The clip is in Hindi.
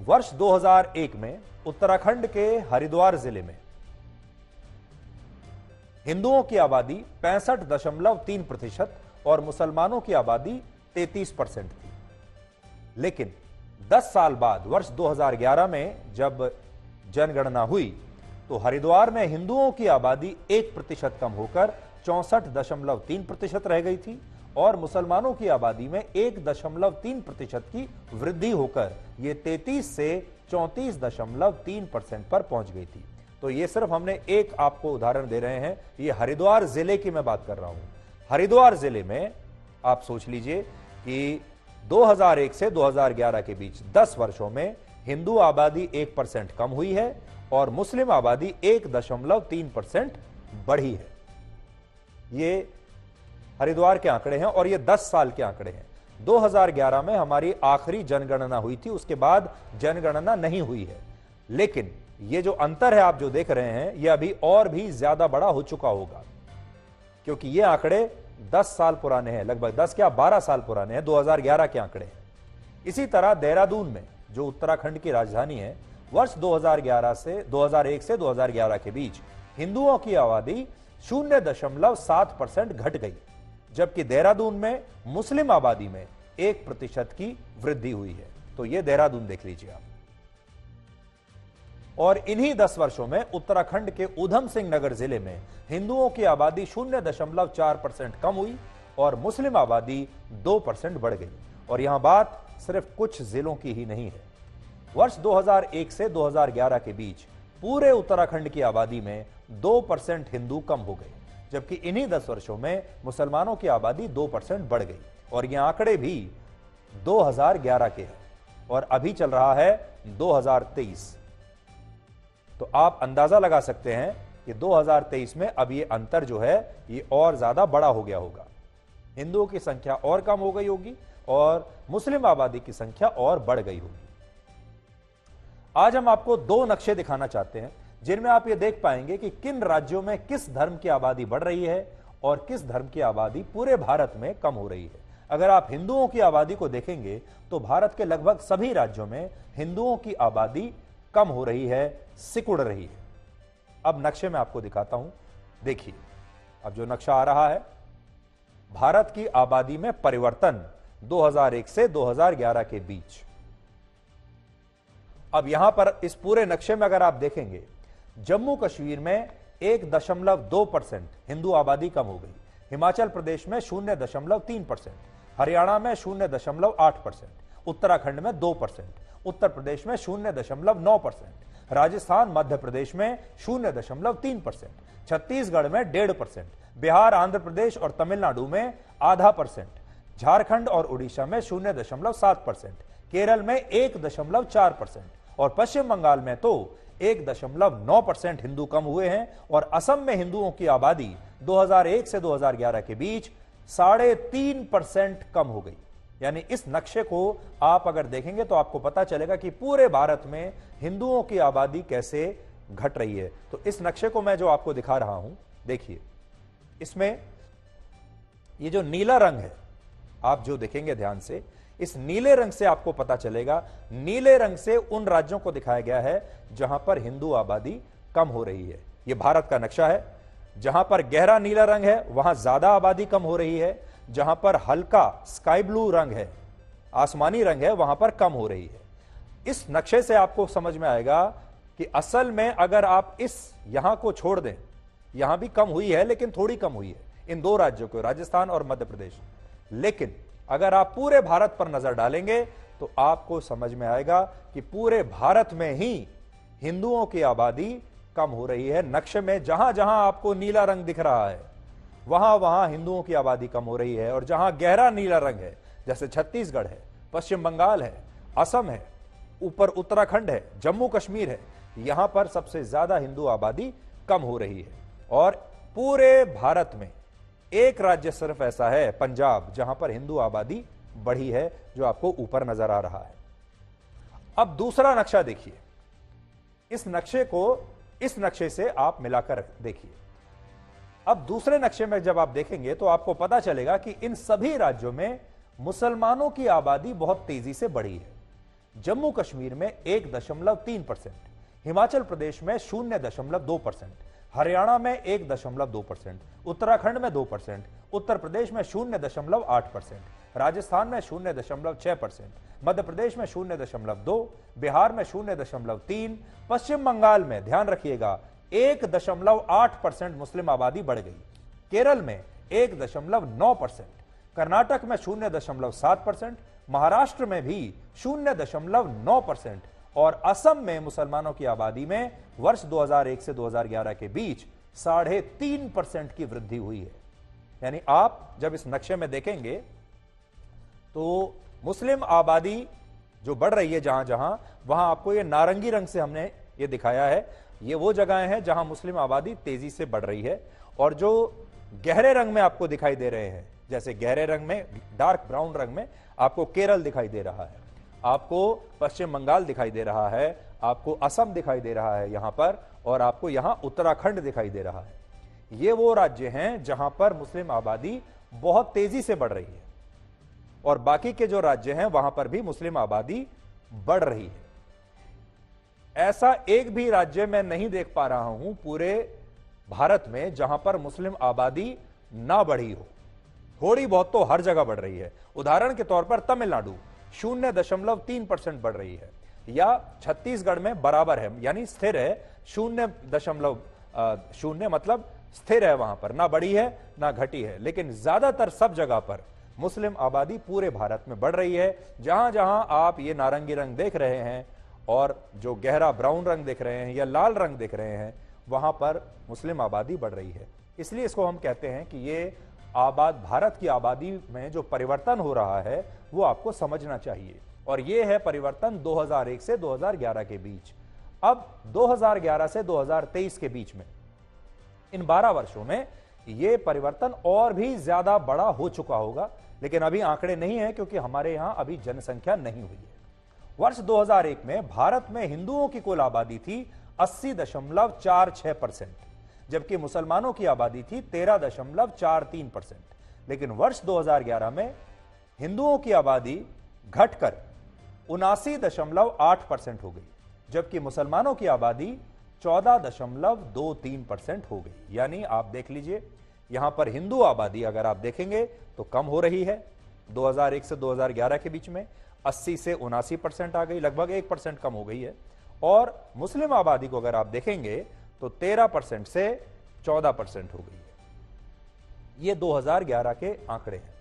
वर्ष 2001 में उत्तराखंड के हरिद्वार जिले में हिंदुओं की आबादी 65.3% और मुसलमानों की आबादी 33% थी। लेकिन 10 साल बाद वर्ष 2011 में जब जनगणना हुई तो हरिद्वार में हिंदुओं की आबादी 1% कम होकर 64.3% रह गई थी और मुसलमानों की आबादी में 1.3% की वृद्धि होकर यह 33 से 34.3% पर पहुंच गई थी। तो ये सिर्फ हमने एक आपको उदाहरण दे रहे हैं, ये हरिद्वार जिले की मैं बात कर रहा हूं। हरिद्वार जिले में आप सोच लीजिए कि 2001 से 2011 के बीच 10 वर्षों में हिंदू आबादी 1% कम हुई है और मुस्लिम आबादी 1.3% बढ़ी है। ये हरिद्वार के आंकड़े हैं और ये 10 साल के आंकड़े हैं। 2011 में हमारी आखिरी जनगणना हुई थी, उसके बाद जनगणना नहीं हुई है। लेकिन ये जो अंतर है आप जो देख रहे हैं, ये अभी और भी ज्यादा बड़ा हो चुका होगा, क्योंकि ये आंकड़े 10 साल पुराने हैं, लगभग 10 क्या 12 साल पुराने हैं, 2011 के आंकड़े हैं। इसी तरह देहरादून में, जो उत्तराखंड की राजधानी है, वर्ष 2011 से 2001 से 2011 के बीच हिंदुओं की आबादी 0.7% घट गई, जबकि देहरादून में मुस्लिम आबादी में 1% की वृद्धि हुई है। तो यह देहरादून देख लीजिए आप। और इन्हीं 10 वर्षों में उत्तराखंड के उधम सिंह नगर जिले में हिंदुओं की आबादी 0.4% कम हुई और मुस्लिम आबादी 2% बढ़ गई। और यहां बात सिर्फ कुछ जिलों की ही नहीं है। वर्ष 2001 से 2011 के बीच पूरे उत्तराखंड की आबादी में 2% हिंदू कम हो गए, जबकि इन्हीं 10 वर्षों में मुसलमानों की आबादी 2% बढ़ गई। और ये आंकड़े भी 2011 के हैं और अभी चल रहा है 2023। तो आप अंदाजा लगा सकते हैं कि 2023 में अब ये अंतर जो है ये और ज्यादा बड़ा हो गया होगा। हिंदुओं की संख्या और कम हो गई होगी और मुस्लिम आबादी की संख्या और बढ़ गई होगी। आज हम आपको 2 नक्शे दिखाना चाहते हैं जिनमें आप ये देख पाएंगे कि किन राज्यों में किस धर्म की आबादी बढ़ रही है और किस धर्म की आबादी पूरे भारत में कम हो रही है। अगर आप हिंदुओं की आबादी को देखेंगे तो भारत के लगभग सभी राज्यों में हिंदुओं की आबादी कम हो रही है, सिकुड़ रही है। अब नक्शे में आपको दिखाता हूं, देखिए अब जो नक्शा आ रहा है, भारत की आबादी में परिवर्तन 2001 से 2011 के बीच। अब यहां पर इस पूरे नक्शे में अगर आप देखेंगे, जम्मू कश्मीर में 1.2% हिंदू आबादी कम हो गई, हिमाचल प्रदेश में 0.3%, हरियाणा में 0.8%, उत्तराखंड में 2%, उत्तर प्रदेश में 0.9%, राजस्थान मध्य प्रदेश में 0.3%, छत्तीसगढ़ में 1.5%, बिहार आंध्र प्रदेश और तमिलनाडु में 0.5%, झारखंड और उड़ीसा में 0.7%, केरल में 1.4% और पश्चिम बंगाल में तो 1.9% हिंदू कम हुए हैं। और असम में हिंदुओं की आबादी 2001 से 2011 के बीच 3.5% कम हो गई। यानी इस नक्शे को आप अगर देखेंगे तो आपको पता चलेगा कि पूरे भारत में हिंदुओं की आबादी कैसे घट रही है। तो इस नक्शे को मैं जो आपको दिखा रहा हूं, देखिए इसमें ये जो नीला रंग है, आप जो देखेंगे ध्यान से, इस नीले रंग से आपको पता चलेगा, नीले रंग से उन राज्यों को दिखाया गया है जहां पर हिंदू आबादी कम हो रही है। यह भारत का नक्शा है। जहां पर गहरा नीला रंग है वहां ज्यादा आबादी कम हो रही है, जहां पर हल्का स्काई ब्लू रंग है, आसमानी रंग है, वहां पर कम हो रही है। इस नक्शे से आपको समझ में आएगा कि असल में अगर आप इस यहां को छोड़ दें, यहां भी कम हुई है लेकिन थोड़ी कम हुई है इन 2 राज्यों को, राजस्थान और मध्य प्रदेश। लेकिन अगर आप पूरे भारत पर नजर डालेंगे तो आपको समझ में आएगा कि पूरे भारत में ही हिंदुओं की आबादी कम हो रही है। नक्शे में जहां जहां आपको नीला रंग दिख रहा है वहां वहां हिंदुओं की आबादी कम हो रही है, और जहां गहरा नीला रंग है, जैसे छत्तीसगढ़ है, पश्चिम बंगाल है, असम है, ऊपर उत्तराखंड है, जम्मू कश्मीर है, यहां पर सबसे ज्यादा हिंदू आबादी कम हो रही है। और पूरे भारत में एक राज्य सिर्फ ऐसा है, पंजाब, जहां पर हिंदू आबादी बढ़ी है, जो आपको ऊपर नजर आ रहा है। अब दूसरा नक्शा देखिए, इस नक्शे को इस नक्शे से आप मिलाकर देखिए। अब दूसरे नक्शे में जब आप देखेंगे तो आपको पता चलेगा कि इन सभी राज्यों में मुसलमानों की आबादी बहुत तेजी से बढ़ी है। जम्मू कश्मीर में 1.3%, हिमाचल प्रदेश में 0.2%, हरियाणा में 1.2%, उत्तराखंड में 2%, उत्तर प्रदेश में 0.8%, राजस्थान में 0.6%, मध्य प्रदेश में 0.2%, बिहार में 0.3%, पश्चिम बंगाल में ध्यान रखिएगा 1.8% मुस्लिम आबादी बढ़ गई, केरल में 1.9%, कर्नाटक में 0.7%, महाराष्ट्र में भी 0.9% और असम में मुसलमानों की आबादी में वर्ष 2001 से 2011 के बीच 3.5% की वृद्धि हुई है। यानी आप जब इस नक्शे में देखेंगे तो मुस्लिम आबादी जो बढ़ रही है जहां जहां, वहां आपको ये नारंगी रंग से हमने ये दिखाया है, ये वो जगहें हैं जहां मुस्लिम आबादी तेजी से बढ़ रही है। और जो गहरे रंग में आपको दिखाई दे रहे हैं, जैसे गहरे रंग में, डार्क ब्राउन रंग में आपको केरल दिखाई दे रहा है, आपको पश्चिम बंगाल दिखाई दे रहा है, आपको असम दिखाई दे रहा है यहां पर, और आपको यहां उत्तराखंड दिखाई दे रहा है। ये वो राज्य हैं जहां पर मुस्लिम आबादी बहुत तेजी से बढ़ रही है, और बाकी के जो राज्य हैं वहां पर भी मुस्लिम आबादी बढ़ रही है। ऐसा एक भी राज्य मैं नहीं देख पा रहा हूं पूरे भारत में जहां पर मुस्लिम आबादी ना बढ़ी हो। थोड़ी बहुत तो हर जगह बढ़ रही है। उदाहरण के तौर पर तमिलनाडु 0.3% बढ़ रही है, या छत्तीसगढ़ में बराबर है, यानी स्थिर है, 0.0 मतलब स्थिर है, वहां पर ना बढ़ी है ना घटी है। लेकिन ज्यादातर सब जगह पर मुस्लिम आबादी पूरे भारत में बढ़ रही है। जहां जहां आप ये नारंगी रंग देख रहे हैं और जो गहरा ब्राउन रंग देख रहे हैं या लाल रंग देख रहे हैं, वहां पर मुस्लिम आबादी बढ़ रही है। इसलिए इसको हम कहते हैं कि ये भारत की आबादी में जो परिवर्तन हो रहा है वो आपको समझना चाहिए। और ये है परिवर्तन 2001 से 2011 के बीच। अब 2011 से 2023 के बीच में, इन 12 वर्षों में ये परिवर्तन और भी ज्यादा बड़ा हो चुका होगा, लेकिन अभी आंकड़े नहीं है क्योंकि हमारे यहां अभी जनसंख्या नहीं हुई है। वर्ष 2001 में भारत में हिंदुओं की कुल आबादी थी 80.46%, जबकि मुसलमानों की आबादी थी 13.43%। लेकिन वर्ष 2011 में हिंदुओं की आबादी घटकर 79.8% हो गई, जबकि मुसलमानों की आबादी 14.23% हो गई। यानी आप देख लीजिए, यहां पर हिंदू आबादी अगर आप देखेंगे तो कम हो रही है। 2001 से 2011 के बीच में 80 से 79% आ गई, लगभग 1% कम हो गई है। और मुस्लिम आबादी को अगर आप देखेंगे तो 13% से 14% हो गई है। ये 2011 के आंकड़े हैं।